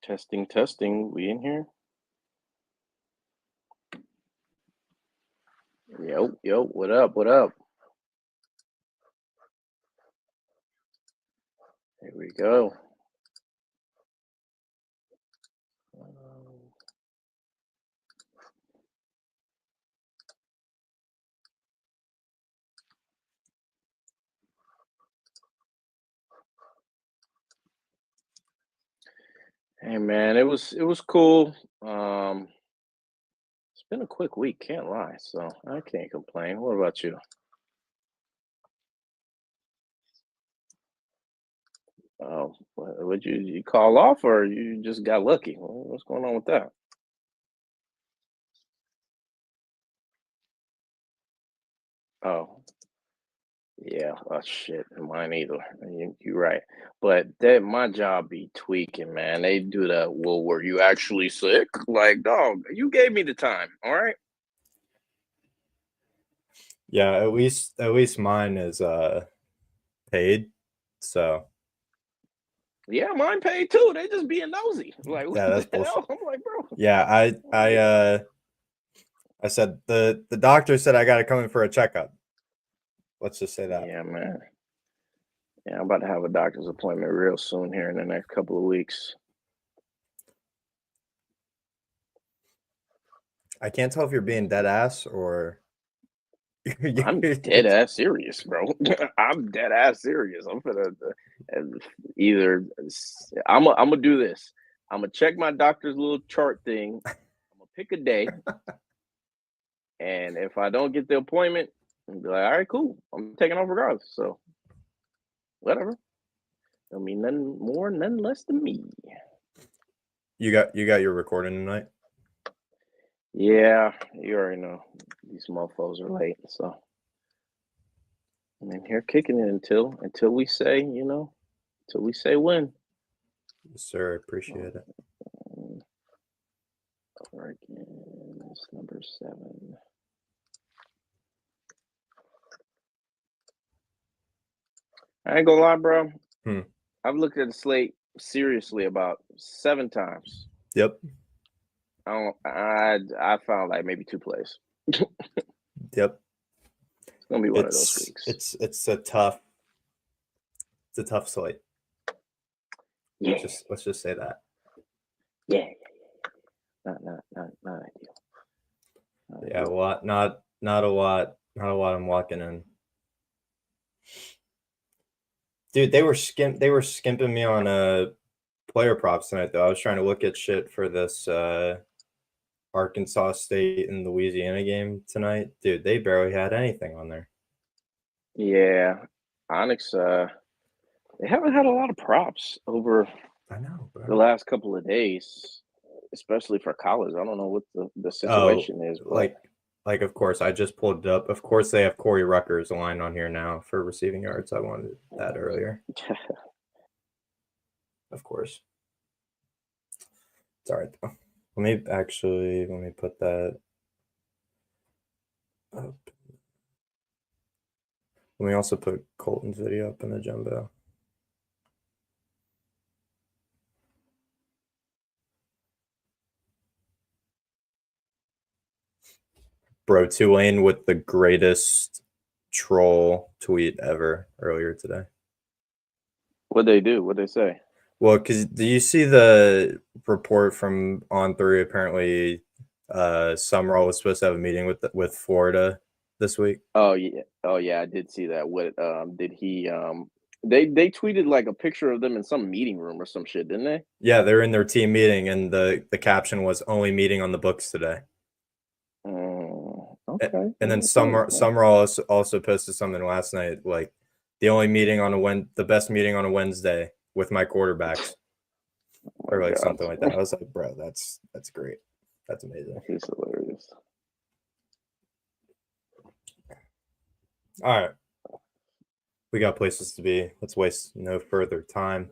Testing. We in here? Yo. What up? Here we go. Hey man, it was cool. It's been a quick week, can't lie. So I can't complain. What about you? Oh, would you call off or you just got lucky? What's going on with that? Oh, yeah. Oh shit, mine either. You're right. But that my job be tweaking, man. They do that. Well, were you actually sick? Like, dog, you gave me the time. All right. Yeah, at least mine is paid. So Yeah, mine paid too. They just being nosy. Like, what yeah, that's the hell? bullshit. I'm like, bro. Yeah, I said the doctor said I gotta come in for a checkup. Let's just say that. Yeah, man. Yeah, I'm about to have a doctor's appointment real soon here in the next couple of weeks. I can't tell if you're being dead ass or I'm dead ass serious, bro. I'm dead ass serious. I'm gonna either I'm gonna do this. I'm gonna check my doctor's little chart thing. I'm gonna pick a day, and if I don't get the appointment, I'll be like, all right, cool. I'm taking off regardless. So whatever. I mean, none more, none less than me. You got your recording tonight? Yeah, you already know these mofos are late, so I mean here kicking it until we say, until we say when. Yes, sir, appreciate it. Oregon is number 7. I ain't gonna lie, bro. I've looked at the slate seriously about 7 times. Yep. I found like maybe 2 plays. Yep. It's gonna be one of those weeks. It's a tough slate. Yeah. Let's just say that. Yeah. Not ideal. Yeah, not a lot I'm walking in. Dude, they were skimping me on player props tonight though. I was trying to look at shit for this Arkansas State and Louisiana game tonight. Dude, they barely had anything on there. Yeah. Onyx they haven't had a lot of props over the last couple of days, especially for college. I don't know what the situation is, but like of course I just pulled it up. Of course they have Corey Ruckers aligned on here now for receiving yards. I wanted that earlier. Of course. It's all right though. Let me put that up. Let me also put Colton's video up in the jumbo. Bro, Tulane with the greatest troll tweet ever earlier today. What'd they do? What'd they say? Well, because do you see the report from On3? Apparently, Summerall was supposed to have a meeting with Florida this week. Oh yeah, I did see that. What did he they tweeted like a picture of them in some meeting room or some shit, didn't they? Yeah, they're in their team meeting, and the caption was "only meeting on the books today." Okay. And then Summerall also posted something last night, like the only meeting the best meeting on a Wednesday with my quarterbacks, or like something like that. I was like, bro, that's great. That's amazing. He's hilarious. All right. We got places to be. Let's waste no further time.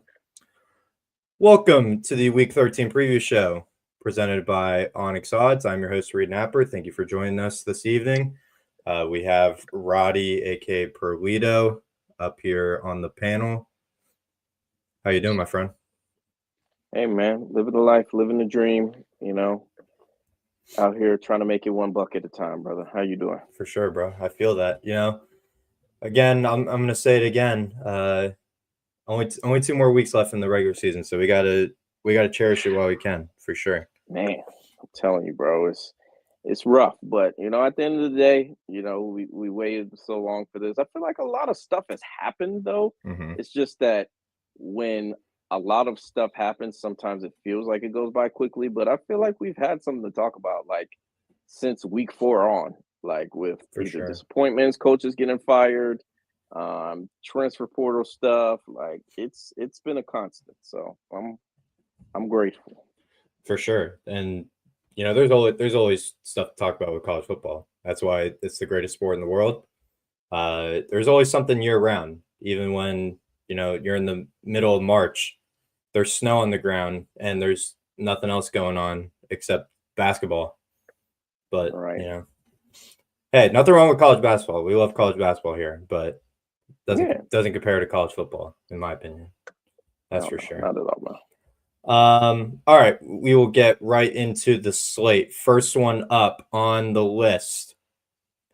Welcome to the Week 13 preview show presented by OnyxOdds. I'm your host, Reed Napper. Thank you for joining us this evening. We have Roddy, aka Perlito, up here on the panel. How you doing, my friend? Hey, man, living the life, living the dream, out here trying to make it one buck at a time, brother. How you doing? For sure, bro. I feel that. Again, I'm gonna say it again. Only 2 more weeks left in the regular season, so we gotta cherish it while we can, for sure. Man, I'm telling you, bro, it's rough, but at the end of the day, we waited so long for this. I feel like a lot of stuff has happened though. Hmm. It's just that when a lot of stuff happens, sometimes it feels like it goes by quickly, but I feel like we've had something to talk about like since week 4 on, like with For either sure, disappointments, coaches getting fired, transfer portal stuff, like it's been a constant. So I'm grateful. for sure. And there's always stuff to talk about with college football. That's why it's the greatest sport in the world. There's always something year round, even when you're in the middle of March. There's snow on the ground, and there's nothing else going on except basketball. But Right. hey, nothing wrong with college basketball. We love college basketball here, but Yeah. doesn't compare to college football, in my opinion. That's No, for no, sure. not at all, man. All right, we will get right into the slate. First one up on the list,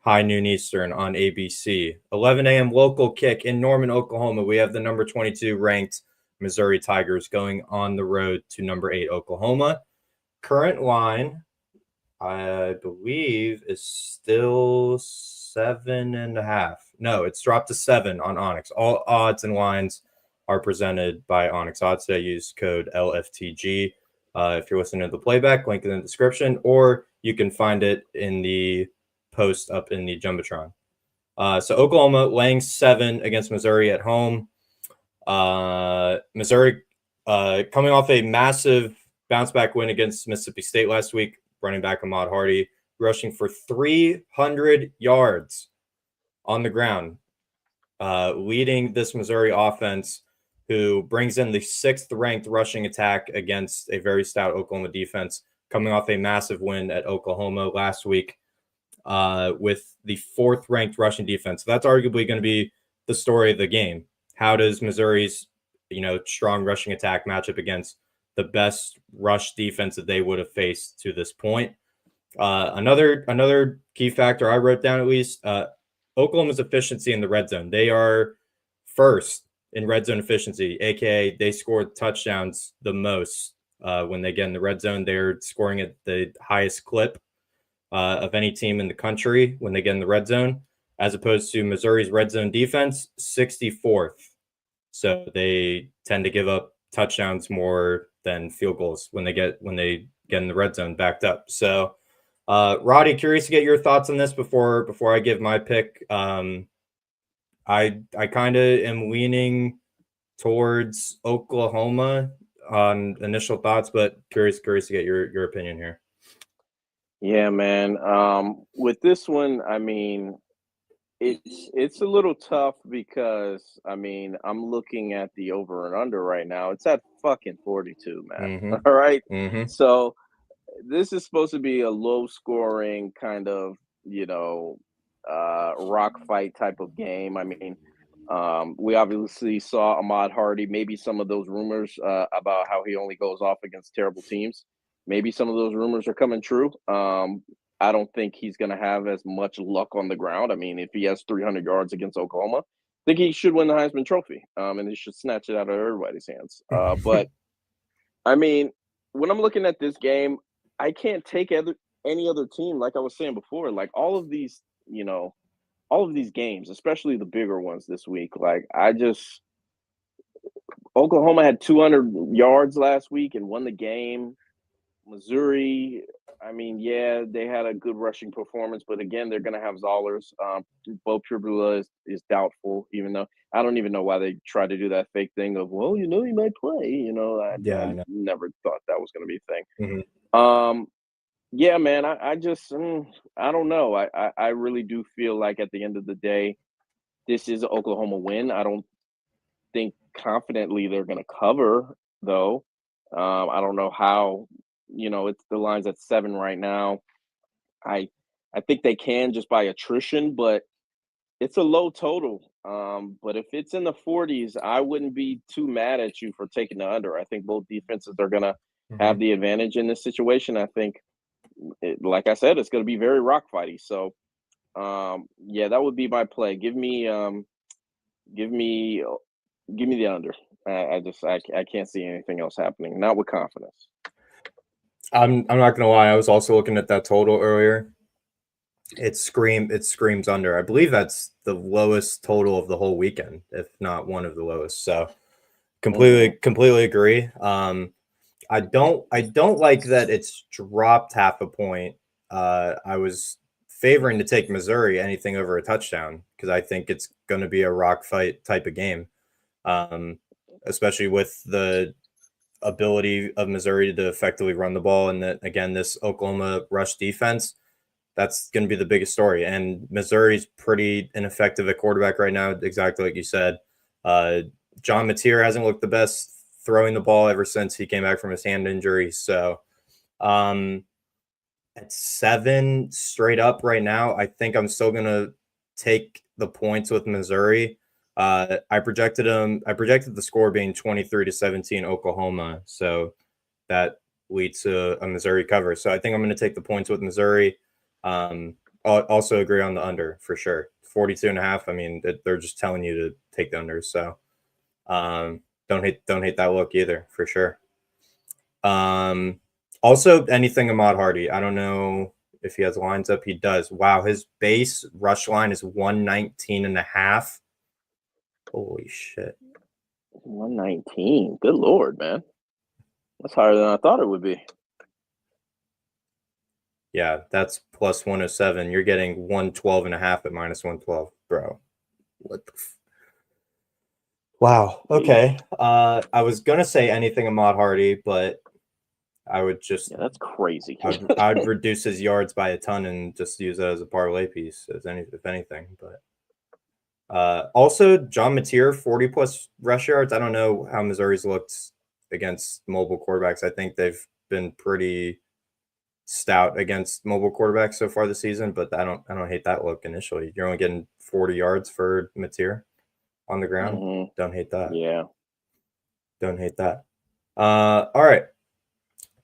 high noon Eastern on ABC. 11 a.m. local kick in Norman, Oklahoma. We have the number 22 ranked Missouri Tigers going on the road to number 8 Oklahoma. Current line, I believe, is still 7.5. No, it's dropped to 7 on Onyx. All odds and lines are presented by OnyxOdds. I use code LFTG. If you're listening to the playback, link in the description, or you can find it in the post up in the Jumbotron. So Oklahoma laying 7 against Missouri at home. Missouri coming off a massive bounce back win against Mississippi State last week. Running back Ahmad Hardy rushing for 300 yards on the ground, leading this Missouri offense, who brings in the 6th ranked rushing attack against a very stout Oklahoma defense, coming off a massive win at Oklahoma last week with the 4th ranked rushing defense. So that's arguably going to be the story of the game. How does Missouri's strong rushing attack match up against the best rush defense that they would have faced to this point? Another key factor I wrote down, at least, Oklahoma's efficiency in the red zone. They are first in red zone efficiency, aka they scored touchdowns the most when they get in the red zone. They're scoring at the highest clip of any team in the country when they get in the red zone, as opposed to Missouri's red zone defense, 64th. So they tend to give up touchdowns more than field goals when they get in the red zone backed up. So, Roddy, curious to get your thoughts on this before I give my pick. I kind of am leaning towards Oklahoma on initial thoughts, but curious to get your opinion here. Yeah, man. With this one, I mean, it's a little tough because I'm looking at the over and under right now. It's at fucking 42, man. Mm-hmm. All right. Mm-hmm. So this is supposed to be a low scoring kind of, rock fight type of game. We obviously saw Ahmad Hardy, maybe some of those rumors about how he only goes off against terrible teams. Maybe some of those rumors are coming true. I don't think he's going to have as much luck on the ground. I mean, if he has 300 yards against Oklahoma, I think he should win the Heisman Trophy, and he should snatch it out of everybody's hands. But I mean, when I'm looking at this game, I can't take any other team. Like I was saying before, like all of these games, especially the bigger ones this week. Like Oklahoma had 200 yards last week and won the game. Missouri, yeah, they had a good rushing performance, but again, they're going to have Zollers. Bo Pribula is doubtful, even though I don't even know why they try to do that fake thing of, well, he might play. Yeah, I I know. never thought that was going to be a thing. Mm-hmm. Yeah, man, I just, I don't know. I really do feel like at the end of the day, this is an Oklahoma win. I don't think confidently they're going to cover, though. I don't know how. It's the line's at 7 right now. I I think they can just by attrition, but It's a low total, but if it's in the 40s, I wouldn't be too mad at you for taking the under. I think both defenses are gonna have Mhm. the advantage in this situation. I think, like I said, it's gonna be very rock fighty. So, yeah, that would be my play. Give me, give me the under. I can't see anything else happening. Not with confidence. I'm not gonna lie. I was also looking at that total earlier. It screams under. I believe that's the lowest total of the whole weekend, if not one of the lowest. So Hmm. completely agree. I don't like that it's dropped half a point. I was favoring to take Missouri anything over a touchdown because I think it's going to be a rock fight type of game, um, especially with the ability of Missouri to effectively run the ball. And that again, this Oklahoma rush defense, that's going to be the biggest story. And Missouri's pretty ineffective at quarterback right now, exactly like you said. Uh, John Mateer hasn't looked the best throwing the ball ever since he came back from his hand injury. So um, at 7 straight up right now, I think I'm still going to take the points with Missouri. I projected the score being 23-17 Oklahoma. So that leads to a Missouri cover. So I think I'm going to take the points with Missouri. I'll also agree on the under for sure. 42.5. I mean, they're just telling you to take the under. So don't hate that look either for sure. Um, Also anything Ahmad Hardy. I don't know if he has lines up. He does. Wow, his base rush line is 119.5. Holy shit. 119. Good lord, man. That's higher than I thought it would be. Yeah, that's plus 107. You're getting 112.5 at minus 112, bro. What the Wow. Jeez. Okay. I was gonna say anything Ahmad Hardy, but I would just Yeah, that's crazy. I'd reduce his yards by a ton and just use that as a parlay piece, if anything. But also John Mateer, 40 plus rush yards. I don't know how Missouri's looked against mobile quarterbacks. I think they've been pretty stout against mobile quarterbacks so far this season, but I don't hate that look initially. You're only getting 40 yards for Mateer on the ground. Hmm. Don't hate that. Yeah. Don't hate that. All right.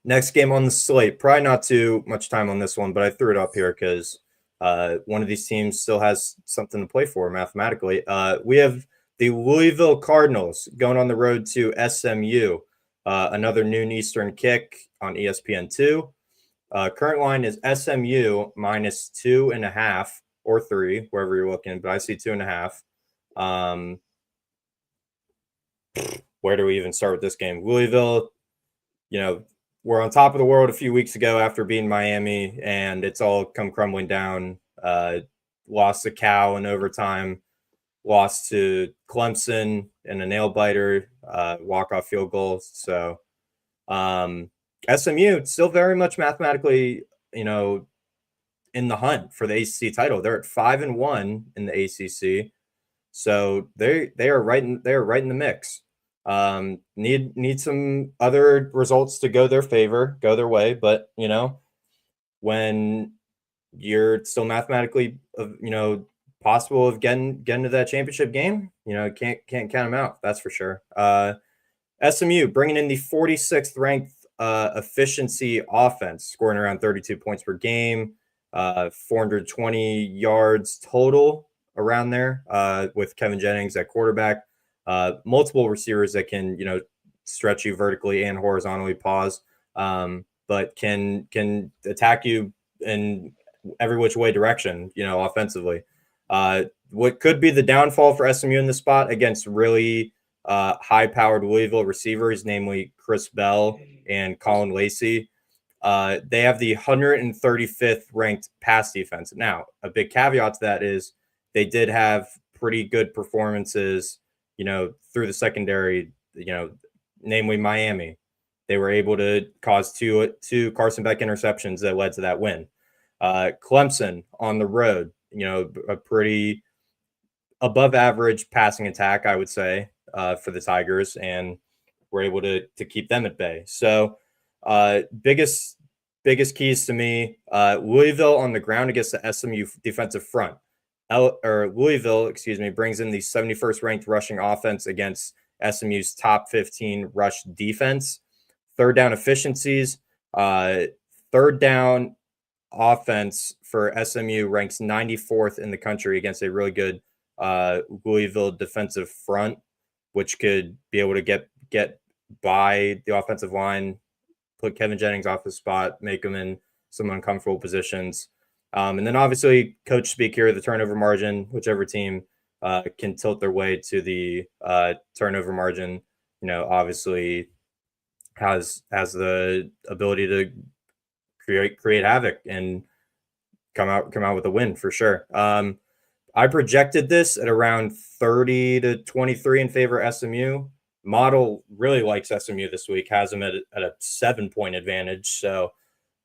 Next game on the slate. Probably not too much time on this one, but I threw it up here because one of these teams still has something to play for mathematically. We have the Louisville Cardinals going on the road to SMU. Another noon Eastern kick on ESPN2. Current line is SMU minus 2.5 or 3, wherever you're looking, but I see 2.5. Where do we even start with this game? Louisville, we're on top of the world a few weeks ago after beating Miami, and it's all come crumbling down. Lost to Cal in overtime, lost to Clemson in a nail biter, walk-off field goal. So SMU still very much mathematically, in the hunt for the ACC title. They're at 5-1 in the ACC, so they are right in the mix. Need some other results to go their way, but when you're still mathematically possible of getting to that championship game, can't count them out. That's for sure. SMU bringing in the 46th ranked efficiency offense, scoring around 32 points per game, 420 yards total around there, with Kevin Jennings at quarterback, multiple receivers that can stretch you vertically and horizontally, but can attack you in every which way direction, offensively. What could be the downfall for SMU in this spot against really high-powered Louisville receivers, namely Chris Bell and Colin Lacey. They have the 135th ranked pass defense. Now, a big caveat to that is they did have pretty good performances, through the secondary, namely Miami. They were able to cause two Carson Beck interceptions that led to that win. Clemson on the road, a pretty above average passing attack, I would say, for the Tigers, and we're able to keep them at bay. So biggest keys to me, Louisville on the ground against the SMU defensive front. Louisville, brings in the 71st ranked rushing offense against SMU's top 15 rush defense. Third down efficiencies, third down offense for SMU ranks 94th in the country against a really good Louisville defensive front, which could be able to get by the offensive line, put Kevin Jennings off his spot, make him in some uncomfortable positions. And then obviously, coach speak here, the turnover margin, whichever team can tilt their way to the turnover margin, obviously has the ability to create havoc and come out with a win for sure. I projected this at around 30-23 in favor of SMU. Model really likes SMU this week, has them at a 7-point advantage. So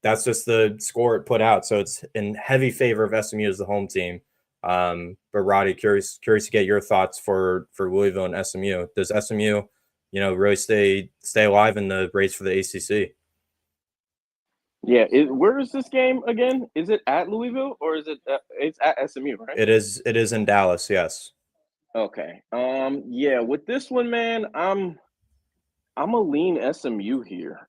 that's just the score it put out. So it's in heavy favor of SMU as the home team. But Roddy, curious to get your thoughts for Louisville and SMU. Does SMU, really stay alive in the race for the ACC? Yeah, where is this game again? Is it at Louisville or is it? It's at SMU, right? It is in Dallas. Yes. Okay. Yeah, with this one, man, I'm a lean SMU here.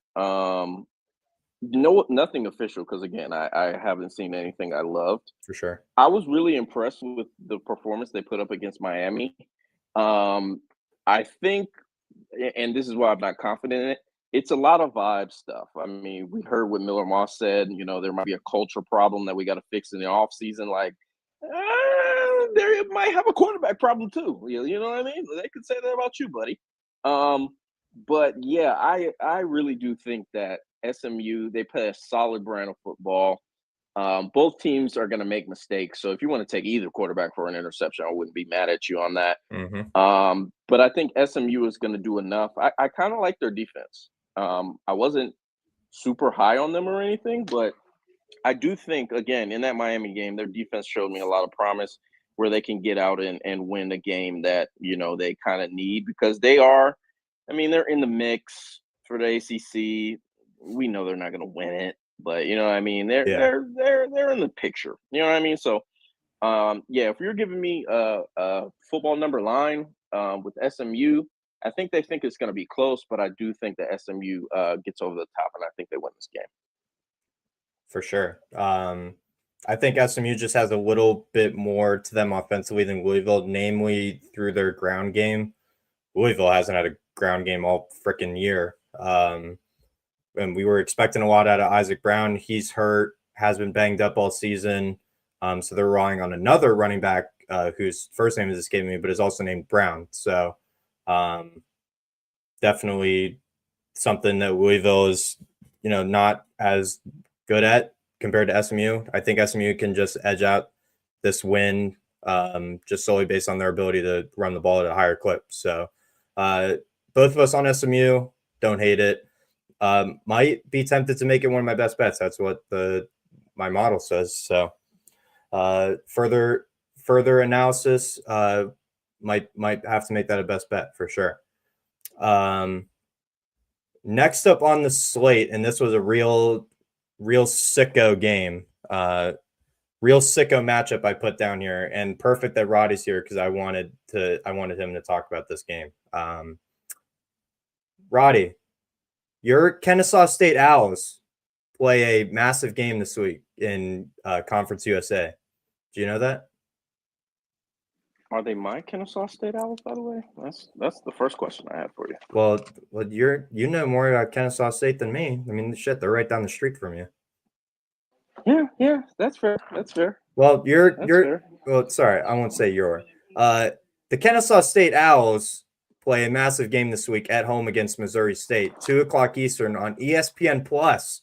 Nothing official because again, I haven't seen anything I loved. For sure. I was really impressed with the performance they put up against Miami. I think, and this is why I'm not confident in it. It's a lot of vibe stuff. I mean, we heard what Miller Moss said. There might be a culture problem that we got to fix in the offseason. Like, they might have a quarterback problem too. You know what I mean? They could say that about you, buddy. But yeah, I really do think that SMU, they play a solid brand of football. Both teams are going to make mistakes. So if you want to take either quarterback for an interception, I wouldn't be mad at you on that. Mm-hmm. But I think SMU is going to do enough. I kind of like their defense. I wasn't super high on them or anything, but I do think, again, in that Miami game, their defense showed me a lot of promise where they can get out and win a game that, they kind of need because they're in the mix for the ACC. We know they're not going to win it, but you know what I mean? They're in the picture. You know what I mean? So, yeah, if you're giving me a football number line with SMU, I think they think it's going to be close, but I do think that SMU gets over the top, and I think they win this game. For sure. I think SMU just has a little bit more to them offensively than Louisville, namely through their ground game. Louisville hasn't had a ground game all freaking year. And we were expecting a lot out of Isaac Brown. He's hurt, has been banged up all season. So they're relying on another running back whose first name is escaping me, but is also named Brown. So definitely something that Louisville is, not as good at compared to SMU. I think SMU can just edge out this win just solely based on their ability to run the ball at a higher clip. So both of us on SMU, don't hate it. Might be tempted to make it one of my best bets. That's what my model says. So further analysis might have to make that a best bet for sure. Next up on the slate, and this was a real sicko game, real sicko matchup I put down here, and perfect that Roddy's here because I wanted him to talk about this game. Roddy, your Kennesaw State Owls play a massive game this week in Conference USA. Do you know that? Are they my Kennesaw State Owls, by the way? That's the first question I have for you. Well, you know more about Kennesaw State than me. I mean, shit, they're right down the street from you. Yeah, that's fair. Well, well, sorry, I won't say your. The Kennesaw State Owls play a massive game this week at home against Missouri State, 2:00 Eastern on ESPN Plus.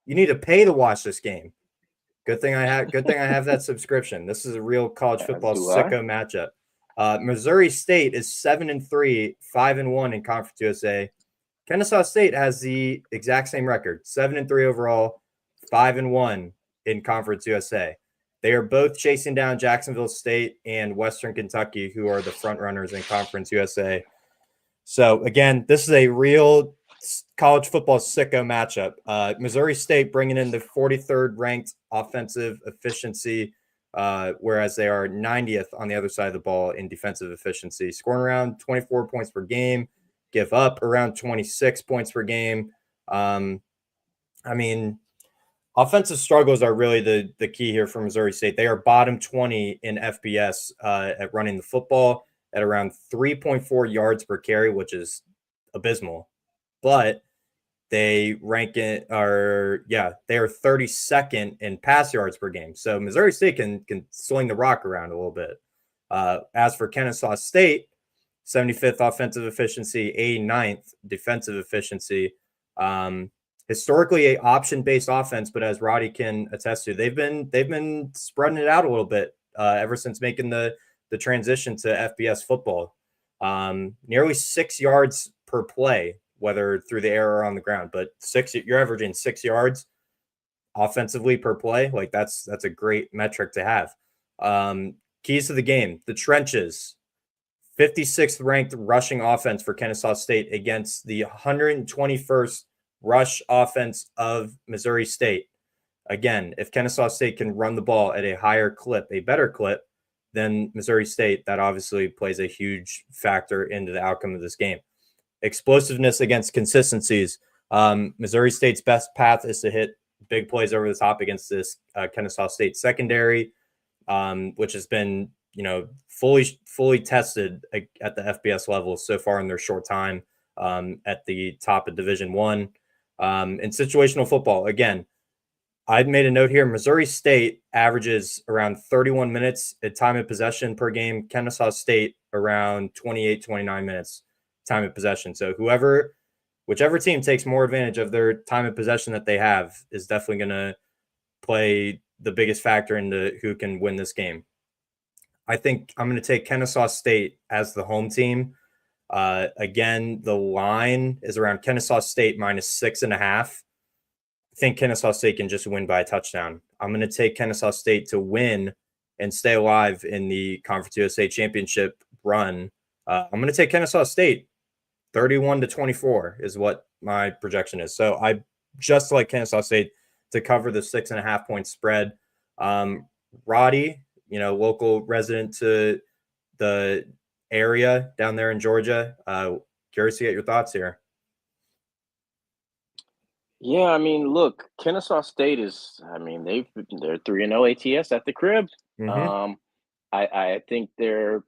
You need to pay to watch this game. Good thing I have that subscription. This is a real college football sicko matchup. Missouri State is 7-3, 5-1 in Conference USA. Kennesaw State has the exact same record, 7-3 overall, 5-1 in Conference USA. They are both chasing down Jacksonville State and Western Kentucky, who are the front runners in Conference USA. So again, this is a real college football sicko matchup. Missouri State bringing in the 43rd ranked offensive efficiency, whereas they are 90th on the other side of the ball in defensive efficiency, scoring around 24 points per game, give up around 26 points per game. I mean, offensive struggles are really the key here for Missouri State. They are bottom 20 in FBS at running the football at around 3.4 yards per carry, which is abysmal. But they rank it, or they are 32nd in pass yards per game. So Missouri State can swing the rock around a little bit. As for Kennesaw State, 75th offensive efficiency, 89th defensive efficiency. Historically, a option-based offense, but as Roddy can attest to, they've been spreading it out a little bit ever since making the transition to FBS football. Nearly 6 yards per play, whether through the air or on the ground, but you're averaging 6 yards offensively per play. Like that's a great metric to have. Keys to the game: the trenches. 56th ranked rushing offense for Kennesaw State against the 121st rush offense of Missouri State. Again, if Kennesaw State can run the ball at a higher clip, a better clip than Missouri State, that obviously plays a huge factor into the outcome of this game. Explosiveness against consistencies. Missouri State's best path is to hit big plays over the top against this Kennesaw State secondary, which has been fully tested at the FBS level so far in their short time at the top of Division I. In situational football, again, I've made a note here. Missouri State averages around 31 minutes at time of possession per game. Kennesaw State around 28, 29 minutes time of possession. So whichever team takes more advantage of their time of possession that they have is definitely going to play the biggest factor into who can win this game. I think I'm going to take Kennesaw State as the home team. Again, the line is around Kennesaw State -6.5. I think Kennesaw State can just win by a touchdown. I'm going to take Kennesaw State to win and stay alive in the Conference USA Championship run. I'm going to take Kennesaw State 31-24 is what my projection is. So I just like Kennesaw State to cover the 6.5 point spread. Roddy, local resident to the area down there in Georgia. Curious to get your thoughts here. Yeah, I mean, look, Kennesaw State is, they're 3-0 ATS at the crib. Mm-hmm. I think they're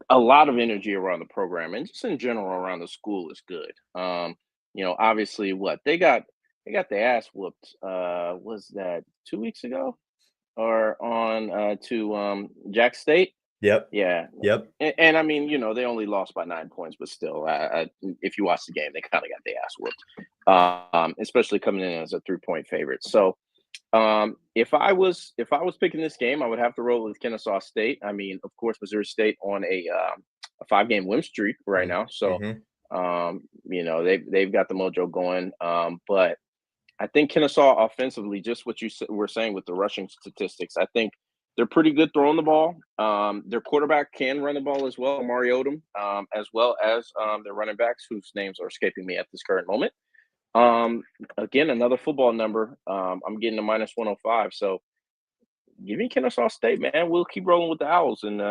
a lot of energy around the program and just in general around the school is good. Obviously they got their ass whooped. Was that 2 weeks ago or on to Jack State? Yep. Yeah. Yep. And I mean, they only lost by 9 points, but still, if you watch the game, they kind of got their ass whooped, especially coming in as a 3-point favorite. So if I was picking this game, I would have to roll with Kennesaw State. I mean, of course, Missouri State on a 5-game win streak right now. So, they've got the mojo going. But I think Kennesaw offensively, just what you were saying with the rushing statistics, I think they're pretty good throwing the ball. Their quarterback can run the ball as well, Amari Odom, as well as their running backs, whose names are escaping me at this current moment. Again, another football number. I'm getting a -105. So give me Kennesaw State, man. We'll keep rolling with the Owls, and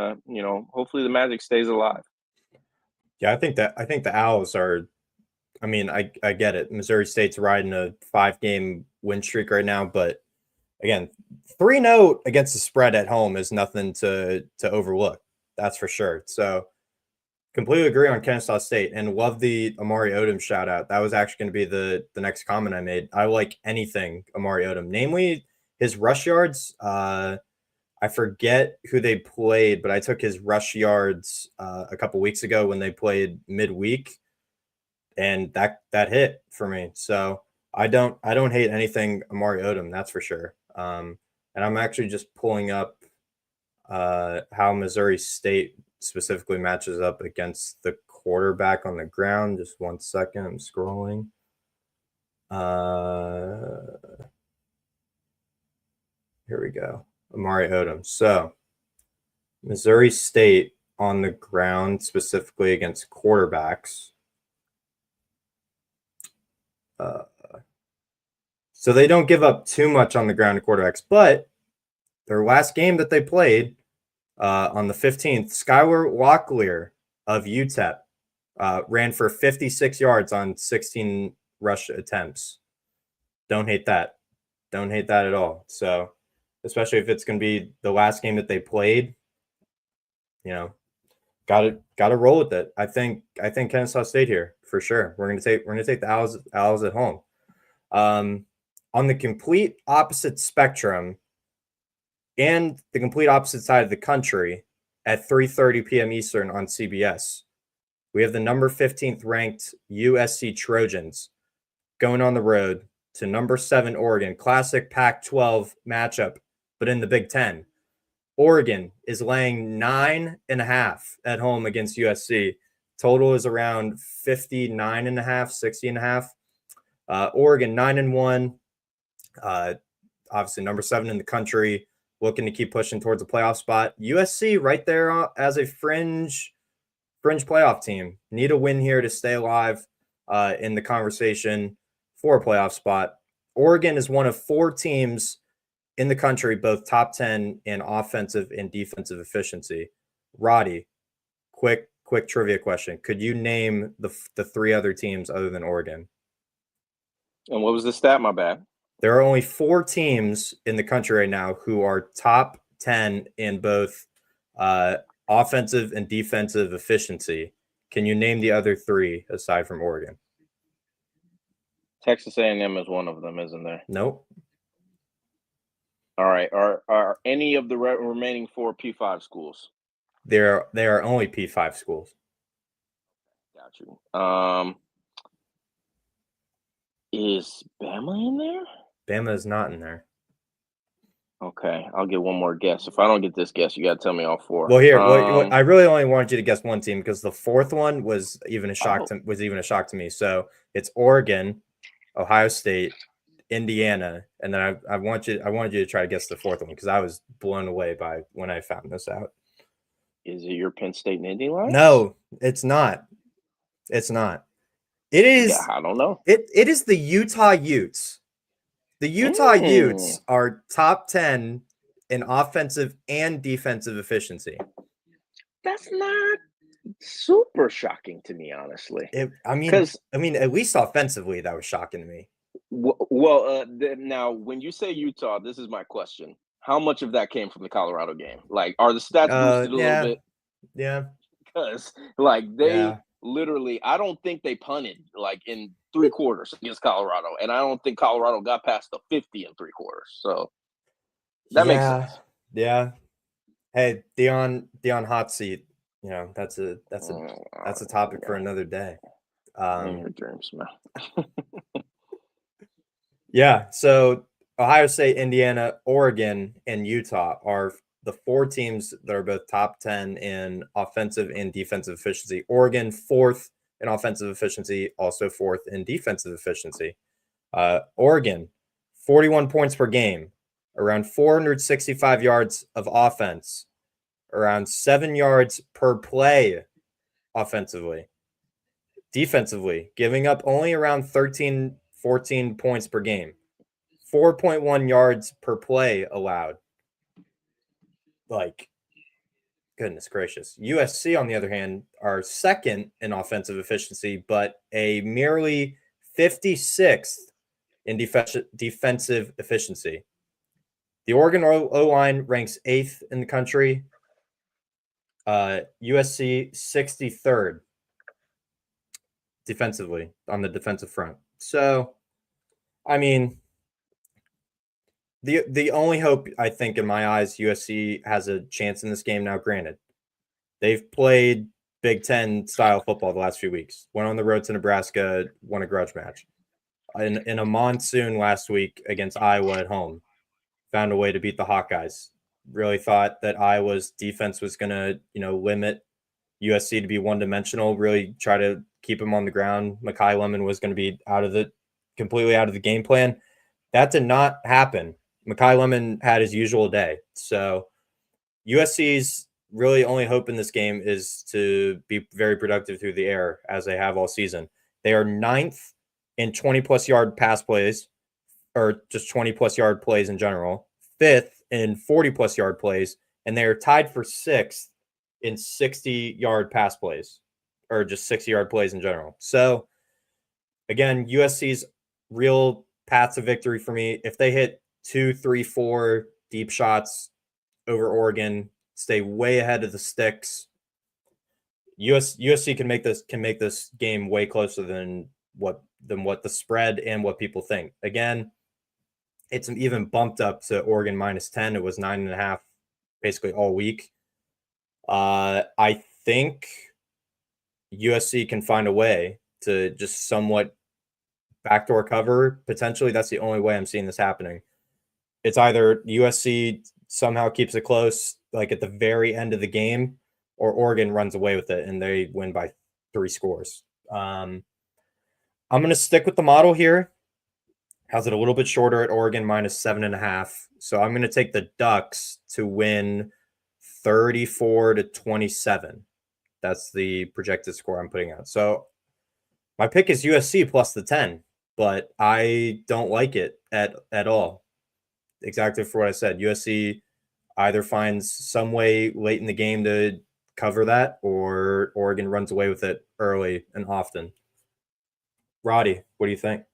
hopefully the Magic stays alive. Yeah, I think the Owls are. I mean, I get it. Missouri State's riding a 5-game win streak right now, but again, 3-0 against the spread at home is nothing to overlook. That's for sure. So completely agree on Kennesaw State and love the Amari Odom shout out. That was actually going to be the next comment I made. I like anything Amari Odom, namely his rush yards. I forget who they played, but I took his rush yards a couple weeks ago when they played midweek, and that hit for me. So I don't hate anything Amari Odom, that's for sure. And I'm actually just pulling up how Missouri State specifically matches up against the quarterback on the ground. Just 1 second, I'm scrolling. Here we go. Amari Odom. So Missouri State on the ground, specifically against quarterbacks. So they don't give up too much on the ground to quarterbacks, but their last game that they played on the 15th, Skylar Locklear of UTEP ran for 56 yards on 16 rush attempts. Don't hate that. Don't hate that at all. So, especially if it's going to be the last game that they played, got to roll with it. I think Kennesaw State here for sure. We're gonna take the Owls at home. On the complete opposite spectrum and the complete opposite side of the country, at 3:30 p.m. Eastern on CBS, we have the number 15th ranked USC Trojans going on the road to number 7 Oregon. Classic Pac-12 matchup, but in the Big Ten. Oregon is laying 9.5 at home against USC. Total is around 59.5, 60.5. Oregon 9-1. Obviously number 7 in the country, looking to keep pushing towards a playoff spot. USC right there as a fringe playoff team. Need a win here to stay alive in the conversation for a playoff spot. Oregon is one of 4 teams in the country, both top 10 in offensive and defensive efficiency. Roddy, quick trivia question. Could you name the 3 other teams other than Oregon? And what was the stat? My bad. There are only 4 teams in the country right now who are top 10 in both offensive and defensive efficiency. Can you name the other 3 aside from Oregon? Texas A&M is one of them, isn't there? Nope. All right. Are any of the remaining 4 P5 schools? They are only P5 schools. Got you. Is Bama in there? Bama is not in there. Okay, I'll get one more guess. If I don't get this guess, you got to tell me all 4. Well, here, I really only wanted you to guess one team because the 4th one was even a shock to me. So it's Oregon, Ohio State, Indiana, and then I wanted you to try to guess the 4th one because I was blown away by when I found this out. Is it your Penn State and Indy Lions? No, it's not. It's not. It is. Yeah, I don't know. It is the Utah Utes. The Utah Utes are top 10 in offensive and defensive efficiency. That's not super shocking to me, honestly. I mean, at least offensively, that was shocking to me. Well, now when you say Utah, this is my question: how much of that came from the Colorado game? Like, are the stats boosted a little bit? Yeah, because they literally, I don't think they punted in 3 quarters against Colorado, and I don't think Colorado got past the 50 in 3 quarters. So that makes sense. Yeah. Hey, Dion hot seat. That's a topic for another day. In your dreams, man. Yeah. So Ohio State, Indiana, Oregon, and Utah are the 4 teams that are both top 10 in offensive and defensive efficiency. Oregon 4th in offensive efficiency, also 4th in defensive efficiency. Oregon, 41 points per game, around 465 yards of offense, around 7 yards per play offensively. Defensively, giving up only around 13, 14 points per game, 4.1 yards per play allowed. Goodness gracious. USC, on the other hand, are 2nd in offensive efficiency, but a merely 56th in defensive efficiency. The Oregon O-line ranks 8th in the country. USC 63rd defensively on the defensive front. So, I mean, the only hope, I think, in my eyes, USC has a chance in this game. Now, granted, they've played Big Ten style football the last few weeks. Went on the road to Nebraska, won a grudge match. In a monsoon last week against Iowa at home, found a way to beat the Hawkeyes. Really thought that Iowa's defense was going to, limit USC to be one-dimensional, really try to keep them on the ground. Mekhi Lemon was going to be completely out of the game plan. That did not happen. Mekhi Lemon had his usual day. So USC's really only hope in this game is to be very productive through the air, as they have all season. They are 9th in 20-plus yard pass plays, or just 20-plus yard plays in general, 5th in 40-plus yard plays, and they are tied for 6th in 60-yard pass plays, or just 60-yard plays in general. So, again, USC's real path to victory for me. If they hit 2, 3, 4 deep shots over Oregon, stay way ahead of the sticks, USC can make this game way closer than what the spread and what people think. Again, it's even bumped up to Oregon -10. It was 9.5 basically all week. I think USC can find a way to just somewhat backdoor cover. Potentially, that's the only way I'm seeing this happening. It's either USC somehow keeps it close, like at the very end of the game, or Oregon runs away with it and they win by 3 scores. I'm going to stick with the model here. Has it a little bit shorter at Oregon -7.5. So I'm going to take the Ducks to win 34-27. That's the projected score I'm putting out. So my pick is USC plus the 10, but I don't like it at all. Exactly for what I said. USC either finds some way late in the game to cover that, or Oregon runs away with it early and often. Roddy, what do you think?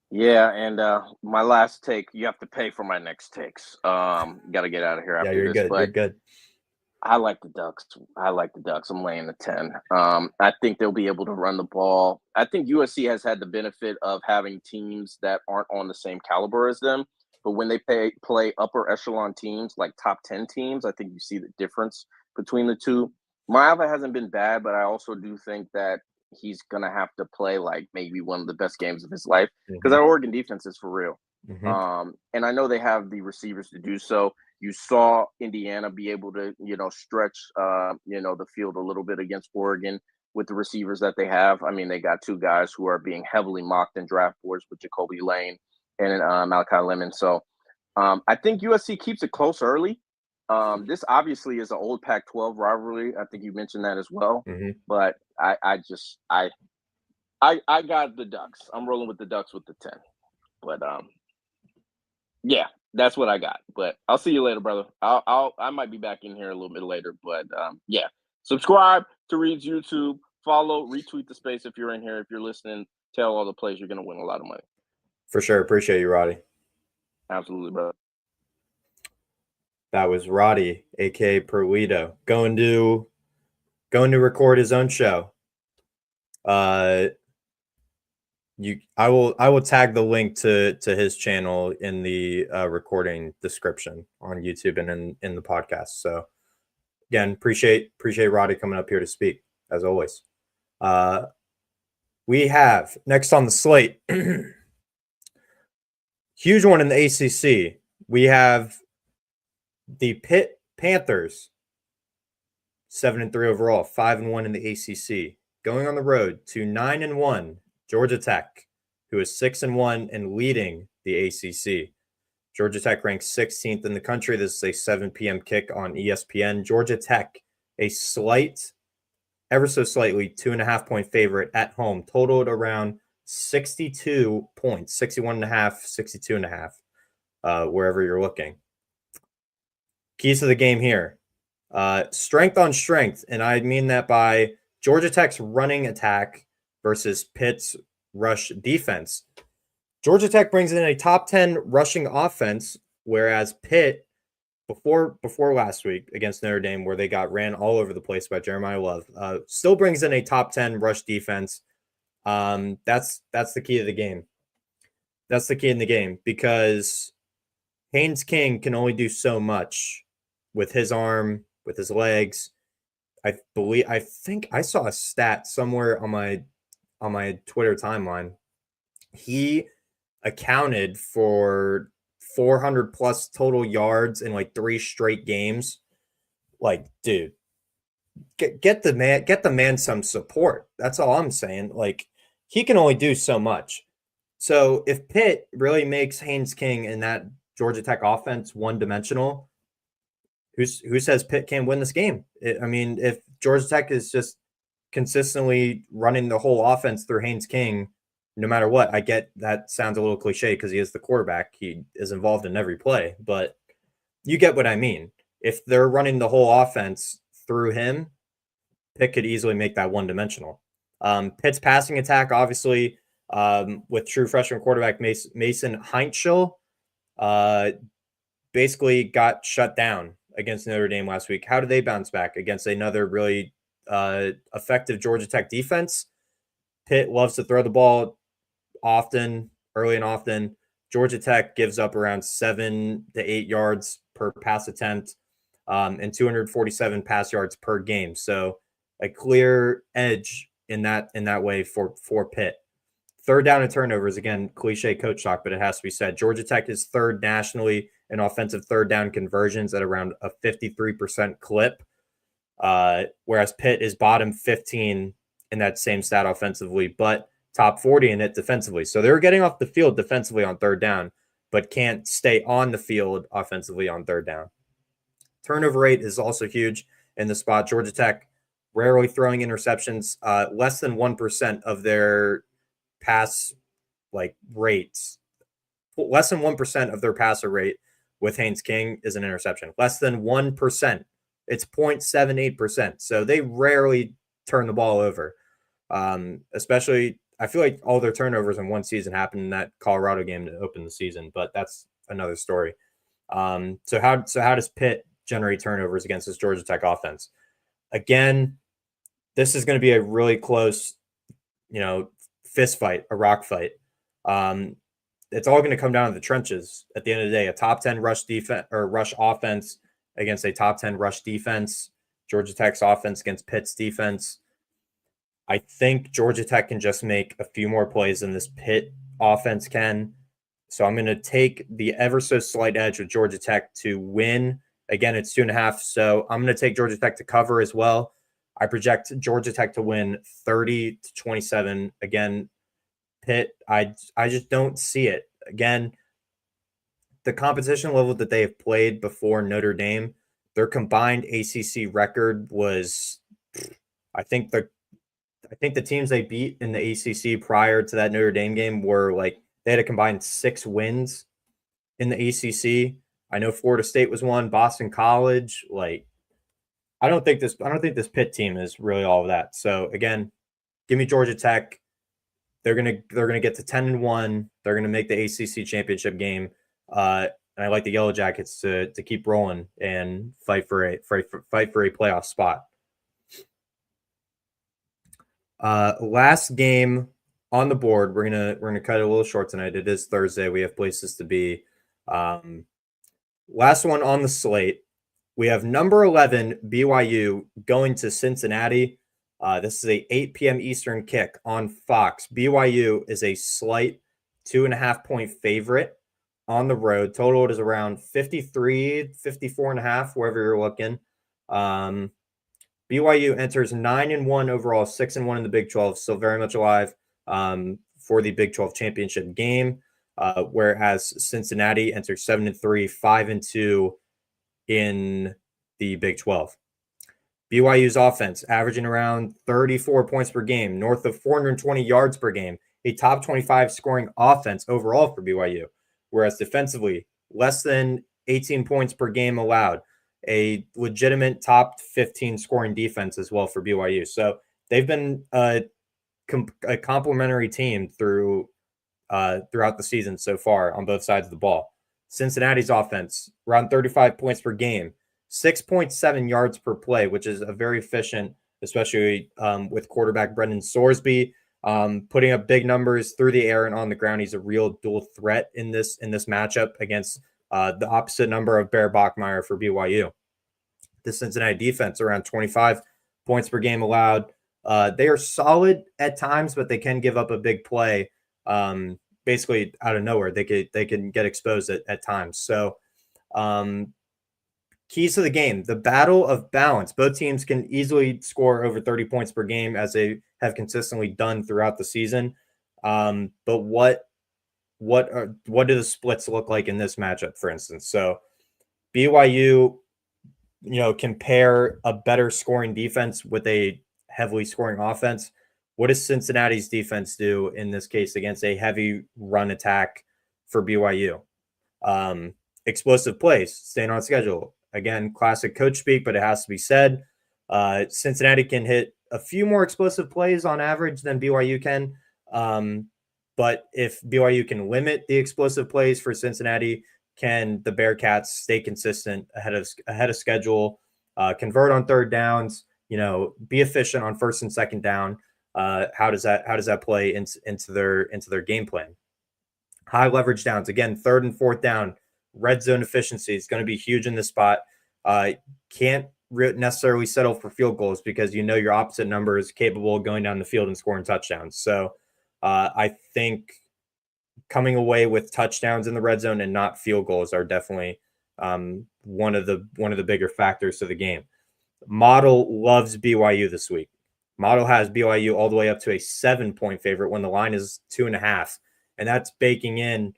Yeah, and my last take, you have to pay for my next takes. Got to get out of here after you're this. Good. But you're good. I like the Ducks. I'm laying the 10. I think they'll be able to run the ball. I think USC has had the benefit of having teams that aren't on the same caliber as them. But when they play upper echelon teams, like top 10 teams, I think you see the difference between the two. Maava hasn't been bad, but I also do think that he's going to have to play like maybe one of the best games of his life because that Oregon defense is for real. And I know they have the receivers to do so. You saw Indiana be able to, stretch, the field a little bit against Oregon with the receivers that they have. I mean, they got 2 guys who are being heavily mocked in draft boards with Jacoby Lane and Malachi Lemon. So I think USC keeps it close early. This obviously is an old Pac-12 rivalry. I think you mentioned that as well. But I got the Ducks. I'm rolling with the Ducks with the 10. But yeah, that's what I got. But I'll see you later, brother. I might be back in here a little bit later. But yeah, subscribe to Reed's YouTube. Follow, retweet the space if you're in here. If you're listening, tell all the players you're going to win a lot of money. For sure. Appreciate you, Roddy. Absolutely, brother. That was Roddy, aka Perlito, going to record his own show. I will tag the link to his channel in the recording description on YouTube and in the podcast. So again, appreciate Roddy coming up here to speak as always. We have next on the slate, huge one in the ACC. We have the Pitt Panthers, 7-3 overall, 5-1 in the ACC, going on the road to 9-1 Georgia Tech, who is 6-1 and leading the ACC. Georgia Tech ranks 16th in the country. This is a 7 p.m. kick on ESPN. Georgia Tech, a ever so slightly, 2.5-point favorite at home, totaled around 62 points, 61.5, 62.5, wherever you're looking. Keys to the game here. Strength on strength, and I mean that by Georgia Tech's running attack versus Pitt's rush defense. Georgia Tech brings in a top 10 rushing offense, whereas Pitt, before last week against Notre Dame, where they got ran all over the place by Jeremiah Love, still brings in a top 10 rush defense. That's the key to the game. That's the key in the game, because Haynes King can only do so much with his arm, with his legs. I think I saw a stat somewhere on my Twitter timeline. He accounted for 400 plus total yards in like 3 straight games. Like, dude, get the man some support. That's all I'm saying. Like, he can only do so much. So if Pitt really makes Haynes King and that Georgia Tech offense one-dimensional, who says Pitt can't win this game? I mean, if Georgia Tech is just consistently running the whole offense through Haynes King, no matter what. I get that sounds a little cliche because he is the quarterback. He is involved in every play, but you get what I mean. If they're running the whole offense through him, Pitt could easily make that one-dimensional. Pitt's passing attack, obviously, with true freshman quarterback Mason Heinzschel, basically got shut down against Notre Dame last week. How did they bounce back against another really effective Georgia Tech defense? Pitt loves to throw the ball early and often. Georgia Tech gives up around 7 to 8 yards per pass attempt, and 247 pass yards per game. So a clear edge in that way for Pitt. Third down and turnovers, again, cliche coach talk, but it has to be said. Georgia Tech is third nationally in offensive third down conversions at around a 53% clip, whereas Pitt is bottom 15 in that same stat offensively, but top 40 in it defensively. So they're getting off the field defensively on third down, but can't stay on the field offensively on third down. Turnover rate is also huge in the spot. Georgia Tech rarely throwing interceptions. Less than 1% of their pass rates. Less than 1% of their passer rate with Haynes King is an interception. Less than 1%. It's 0.78%. So they rarely turn the ball over. Especially, I feel like all their turnovers in one season happened in that Colorado game to open the season, but that's another story. So how does Pitt generate turnovers against this Georgia Tech offense? Again, this is going to be a really close, fist fight, a rock fight. It's all going to come down to the trenches at the end of the day. A top 10 rush defense or rush offense against a top 10 rush defense. Georgia Tech's offense against Pitt's defense. I think Georgia Tech can just make a few more plays than this Pitt offense can. So I'm going to take the ever so slight edge with Georgia Tech to win. Again, it's 2.5. So I'm going to take Georgia Tech to cover as well. I project Georgia Tech to win 30-27. Again, Pitt, I just don't see it. Again, the competition level that they have played before Notre Dame, their combined ACC record was, I think the teams they beat in the ACC prior to that Notre Dame game were they had a combined 6 wins in the ACC. I know Florida State was one, Boston College. I don't think this Pitt team is really all of that. So again, give me Georgia Tech. They're gonna get to 10-1. They're gonna make the ACC championship game. And I like the Yellow Jackets to keep rolling and fight for a playoff spot. Last game on the board. We're gonna cut it a little short tonight. It is Thursday. We have places to be. Last one on the slate. We have number 11 BYU going to Cincinnati. This is a 8 p.m. Eastern kick on Fox. BYU is a slight 2.5-point favorite on the road. Total is around 54.5, wherever you're looking. BYU enters 9-1 overall, 6-1 in the Big 12, still very much alive for the Big 12 championship game. Whereas Cincinnati enters 7-3, 5-2 in the Big 12. BYU's offense averaging around 34 points per game, north of 420 yards per game, a top 25 scoring offense overall for BYU. Whereas defensively, less than 18 points per game allowed, a legitimate top 15 scoring defense as well for BYU. So they've been a complementary team throughout the season so far on both sides of the ball. Cincinnati's offense, around 35 points per game, 6.7 yards per play, which is a very efficient, especially with quarterback Brendan Sorsby, putting up big numbers through the air and on the ground. He's a real dual threat in this matchup against the opposite number of Bear Bachmeier for BYU. The Cincinnati defense, around 25 points per game allowed. They are solid at times, but they can give up a big play basically out of nowhere. They can get exposed at times. So keys to the game, the battle of balance. Both teams can easily score over 30 points per game, as they have consistently done throughout the season. But what do the splits look like in this matchup, for instance? So BYU, can pair a better scoring defense with a heavily scoring offense, What does Cincinnati's defense do in this case against a heavy run attack for BYU? Explosive plays, staying on schedule. Again, classic coach speak, but it has to be said. Cincinnati can hit a few more explosive plays on average than BYU can. But if BYU can limit the explosive plays for Cincinnati, can the Bearcats stay consistent ahead of schedule, convert on third downs, be efficient on first and second down? How does that play into their game plan? High leverage downs, again, third and fourth down, red zone efficiency is going to be huge in this spot. Can't necessarily settle for field goals because your opposite number is capable of going down the field and scoring touchdowns. So I think coming away with touchdowns in the red zone and not field goals are definitely one of the bigger factors to the game. Model loves BYU this week. Model has BYU all the way up to a 7-point favorite when the line is 2.5, and that's baking in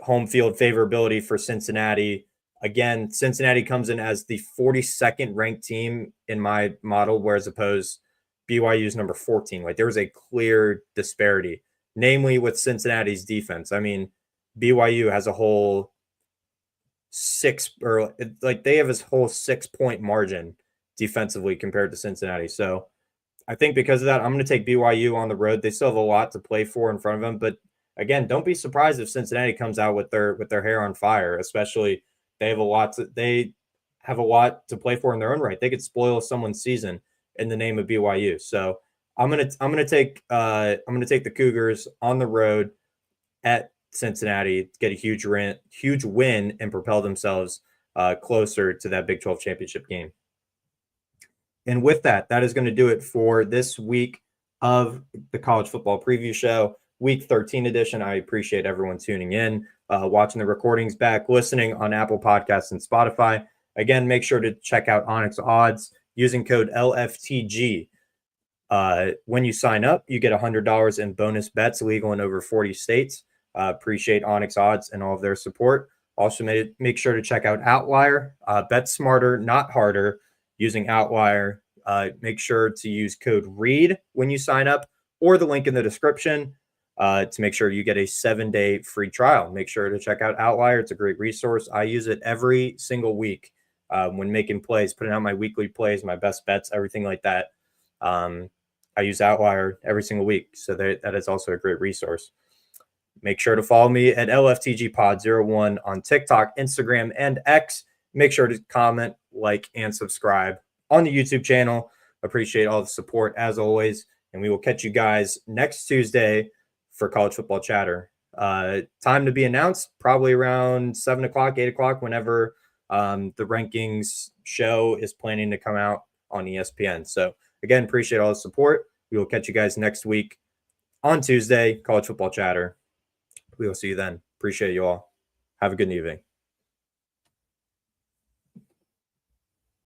home field favorability for Cincinnati. Again, Cincinnati comes in as the 42nd ranked team in my model, whereas opposed BYU's number 14. Like, there was a clear disparity, namely with Cincinnati's defense. I mean, BYU has a whole they have a whole 6-point margin defensively compared to Cincinnati. So I think because of that, I'm going to take BYU on the road. They still have a lot to play for in front of them, but again, don't be surprised if Cincinnati comes out with their hair on fire. Especially they have a lot to play for in their own right. They could spoil someone's season in the name of BYU. So I'm gonna take the Cougars on the road at Cincinnati, get a huge win, and propel themselves closer to that Big 12 championship game. And with that is going to do it for this week of the College Football Preview Show, Week 13 edition. I appreciate everyone tuning in, watching the recordings back, listening on Apple Podcasts and Spotify. Again, make sure to check out OnyxOdds using code LFTG. When you sign up, you get $100 in bonus bets, legal in over 40 states. Appreciate OnyxOdds and all of their support. Also, make sure to check out Outlier. Bet smarter, not harder, using Outlier. Make sure to use code READ when you sign up, or the link in the description to make sure you get a 7-day free trial. Make sure to check out Outlier. It's a great resource. I use it every single week when making plays, putting out my weekly plays, my best bets, everything like that. I use Outlier every single week, so that is also a great resource. Make sure to follow me at LFTGPod01 on TikTok, Instagram, and X. Make sure to comment, like, and subscribe on the YouTube channel. Appreciate all the support as always, and we will catch you guys next Tuesday for College Football Chatter. Time to be announced, probably around 7 o'clock, 8 o'clock, whenever the rankings show is planning to come out on ESPN. So again, appreciate all the support. We will catch you guys next week on Tuesday, College Football Chatter. We will see you then. Appreciate you all. Have a good evening.